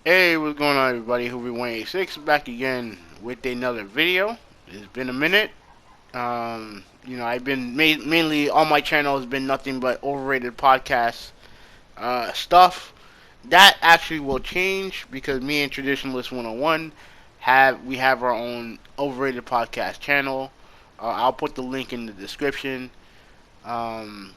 Hey, what's going on, everybody? Hoover186 back again with another video. It's been a minute. I've been mainly on my channel has been nothing but overrated podcast stuff. That actually will change because me and Traditionalist 101 have our own overrated podcast channel. I'll put the link in the description. Um,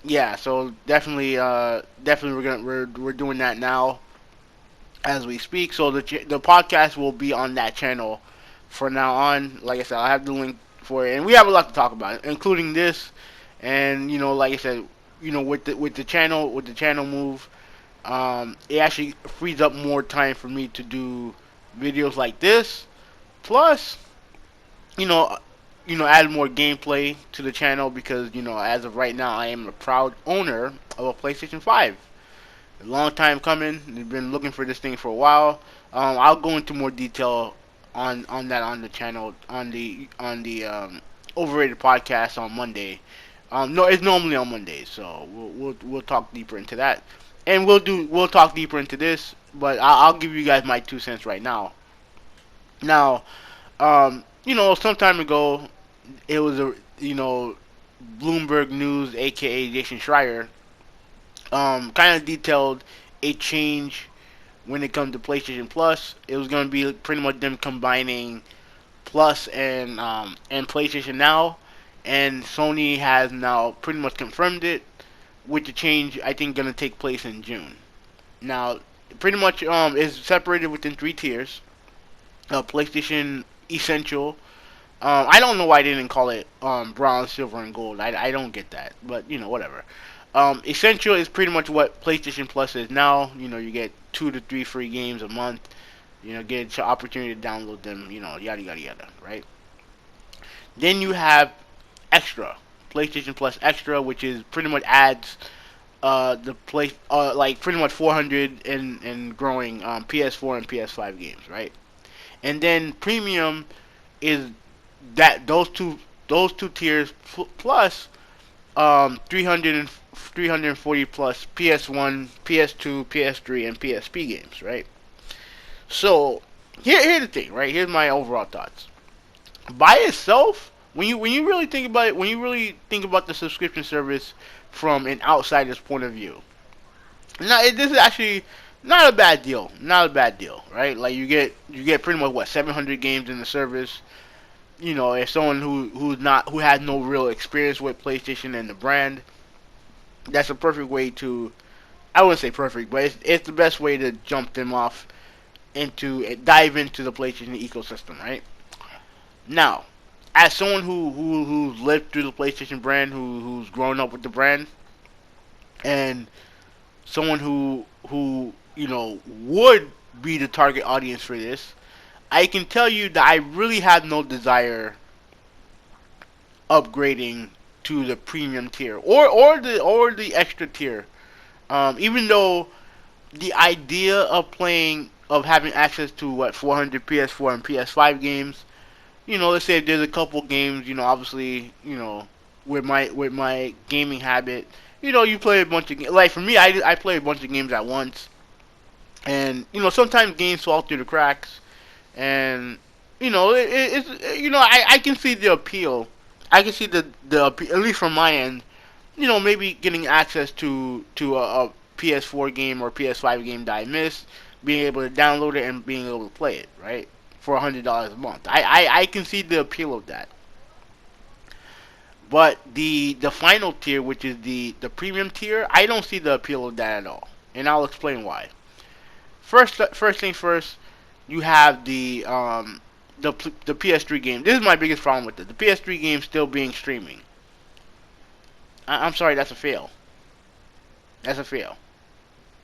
yeah, so definitely we're doing that now as we speak. So the podcast will be on that channel for now on. Like I said, I have the link for it, and we have a lot to talk about, including this. And like I said, with the channel move, it actually frees up more time for me to do videos like this. Plus, you know, add more gameplay to the channel because as of right now, I am a proud owner of a PlayStation 5. A long time coming. We've been looking for this thing for a while. I'll go into more detail on that on the channel on the overrated podcast on Monday. No, it's normally on Mondays, so we'll talk deeper into that, and we'll talk deeper into this. But I'll give you guys my 2 cents right now. Now, some time ago, it was a Bloomberg News, aka Jason Schreier, kind of detailed a change when it comes to PlayStation Plus. It was going to be pretty much them combining Plus and PlayStation Now, and Sony has now pretty much confirmed it, with the change I think going to take place in June. Now, pretty much is separated within 3 tiers. PlayStation Essential. I don't know why they didn't call it bronze, silver, and gold. I don't get that, but whatever. Essential is pretty much what PlayStation Plus is now. You get 2 to 3 free games a month. Get the opportunity to download them. Yada yada yada. Right. Then you have Extra, PlayStation Plus Extra, which is pretty much adds the play like pretty much 400 and growing PS4 and PS5 games. Right. And then Premium is that those two tiers plus 340 plus PS1, PS2, PS3, and PSP games, right? So here's the thing, right? Here's my overall thoughts. By itself, when you really think about it, when you really think about the subscription service from an outsider's point of view, now this is actually not a bad deal. Not a bad deal, right? Like you get pretty much what 700 games in the service. If someone who has no real experience with PlayStation and the brand, that's a perfect way to. I wouldn't say perfect, but it's the best way to jump them off into dive into the PlayStation ecosystem, right? Now, as someone who's lived through the PlayStation brand, who's grown up with the brand, and someone who would be the target audience for this, I can tell you that I really have no desire upgrading to the premium tier or the extra tier. Even though the idea of having access to what 400 PS4 and PS5 games, let's say if there's a couple games, obviously, with my gaming habit, you play a bunch of games. Like for me, I play a bunch of games at once, and sometimes games fall through the cracks, and I can see the appeal. I can see the at least from my end. Maybe getting access to a PS4 game or PS5 game that I missed, being able to download it and being able to play it, right, for $100 a month. I can see the appeal of that. But the final tier, which is the premium tier, I don't see the appeal of that at all, and I'll explain why. First thing first, you have the PS3 game. This is my biggest problem with it. The PS3 game still being streaming. I'm sorry, that's a fail. That's a fail,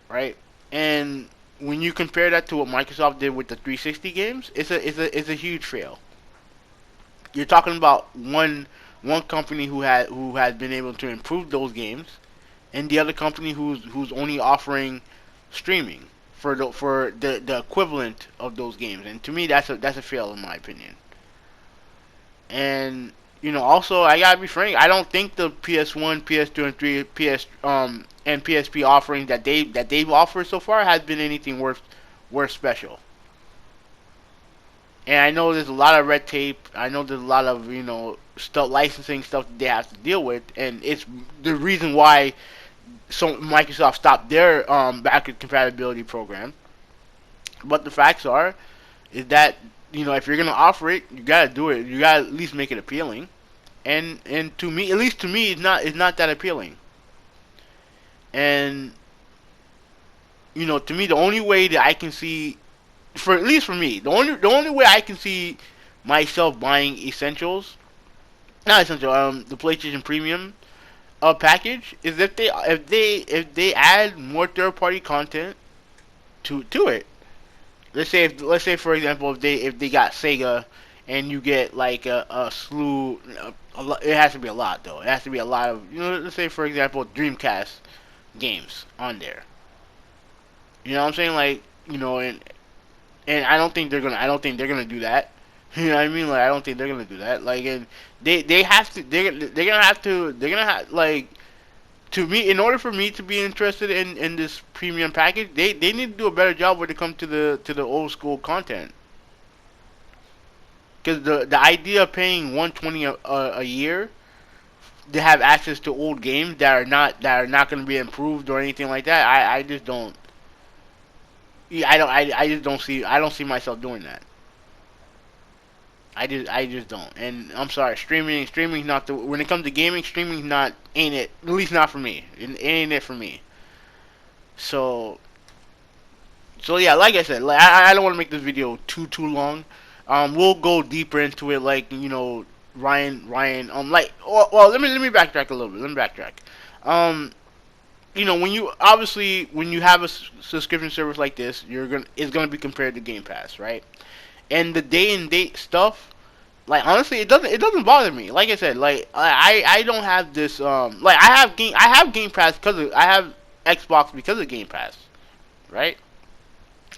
right? And when you compare that to what Microsoft did with the 360 games, it's a huge fail. You're talking about one company who has been able to improve those games, and the other company who's only offering streaming for the equivalent of those games. And to me, that's a fail in my opinion. And also I gotta be frank. I don't think the PS1, PS2, and 3 PS and PSP offerings that they've offered so far has been anything were special. And I know there's a lot of red tape. I know there's a lot of stuff, licensing stuff that they have to deal with, and it's the reason why Microsoft stopped their backward compatibility program. But the facts are is that if you're gonna offer it, you gotta do it. You gotta at least make it appealing. And to me, at least to me, it's not that appealing. And to me, the only way that I can see, for at least for me, the only way I can see myself buying essentials, not essential, the PlayStation Premium package is if they add more third party content to it. Let's say for example if they got Sega and you get like a slew, it has to be a lot though. It has to be a lot of let's say for example Dreamcast games on there. You know what I'm saying? Like and I don't think they're gonna do that. You know what I mean? Like I don't think they're gonna do that. Like and they have to they're gonna have like to me, in order for me to be interested in this premium package, they need to do a better job when it comes to the old school content. Because the idea of paying 120 a year to have access to old games that are not going to be improved or anything like that, I just don't. Yeah, I don't see myself doing that. I just don't. And I'm sorry, streaming's not the when it comes to gaming, streaming's not ain't it. At least not for me. It ain't it for me. So yeah, like I said, like I don't want to make this video too long. We'll go deeper into it, like Ryan. Like well, let me backtrack a little bit. Let me backtrack. Um, when you have a subscription service like this, it's gonna be compared to Game Pass, right? And the day and date stuff, like honestly, it doesn't bother me. Like I said, like I don't have this like I have Game Pass I have Xbox because of Game Pass, right?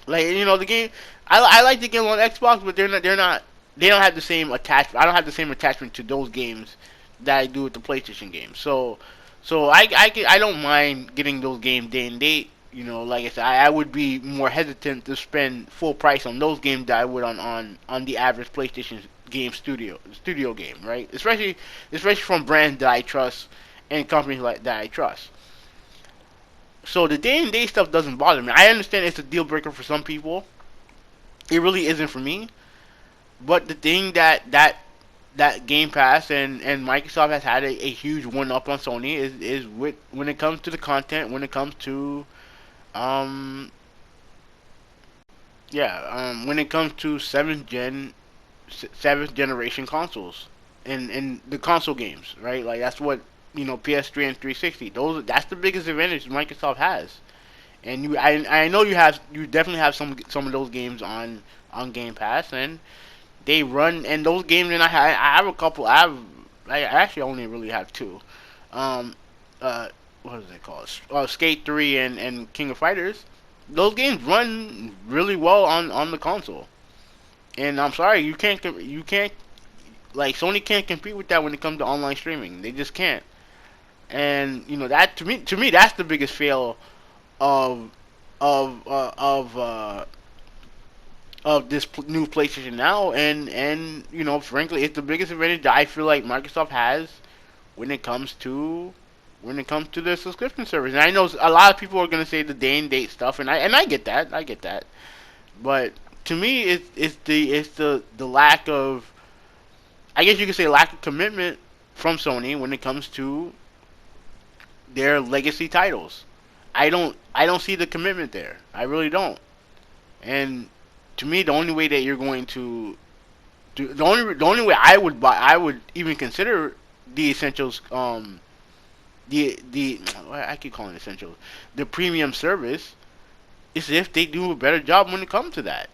Like the game, I like the game on Xbox, but they don't have the same attachment. I don't have the same attachment to those games that I do with the PlayStation games. So I don't mind getting those games day and date. Like I said, I would be more hesitant to spend full price on those games that I would on the average PlayStation game studio game, right? Especially from brands that I trust and companies like that I trust. So the day and day stuff doesn't bother me. I understand it's a deal breaker for some people. It really isn't for me. But the thing that Game Pass and Microsoft has had a huge one up on Sony is when it comes to the content, when it comes to um when it comes to seventh generation consoles and the console games, right? Like that's what PS3 and 360. That's the biggest advantage Microsoft has. And I know you definitely have some of those games on Game Pass, and they run and those games. And I have a couple. I actually only really have two. Um, what is it called? Skate 3 and King of Fighters. Those games run really well on the console. And I'm sorry, you can't like Sony can't compete with that when it comes to online streaming. They just can't. And that to me that's the biggest fail of of uh, of uh, of this new PlayStation Now, and frankly, it's the biggest advantage that I feel like Microsoft has when it comes to their subscription service. And I know a lot of people are gonna say the day and date stuff, and I get that, but to me, it's the lack of, I guess you could say, lack of commitment from Sony when it comes to their legacy titles. I don't see the commitment there. I really don't. And to me, the only way that you're going to do the only way I would even consider the essentials the I keep calling it essentials, the premium service, is if they do a better job when it comes to that.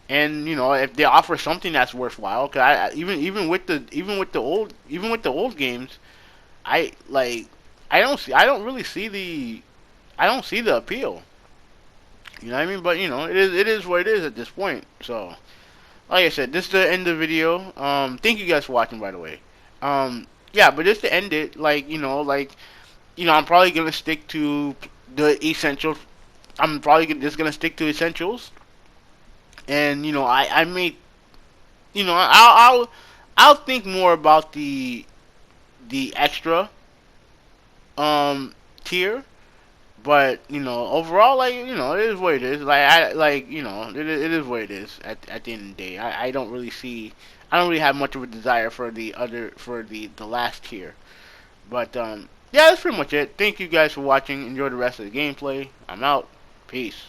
And if they offer something that's worthwhile, cause even with the old games, I like I don't see the appeal. You know what I mean? But it is what it is at this point. So like I said, this is the end of the video. Thank you guys for watching, by the way. Yeah, but just to end it, I'm probably gonna stick to the essential I'm probably just gonna stick to essentials, and I may, I'll think more about the extra um tier. But overall, like it is what it is. Like I like it is what it is. At the end of the day, I don't really see. I don't really have much of a desire for the last tier. But yeah, that's pretty much it. Thank you guys for watching. Enjoy the rest of the gameplay. I'm out. Peace.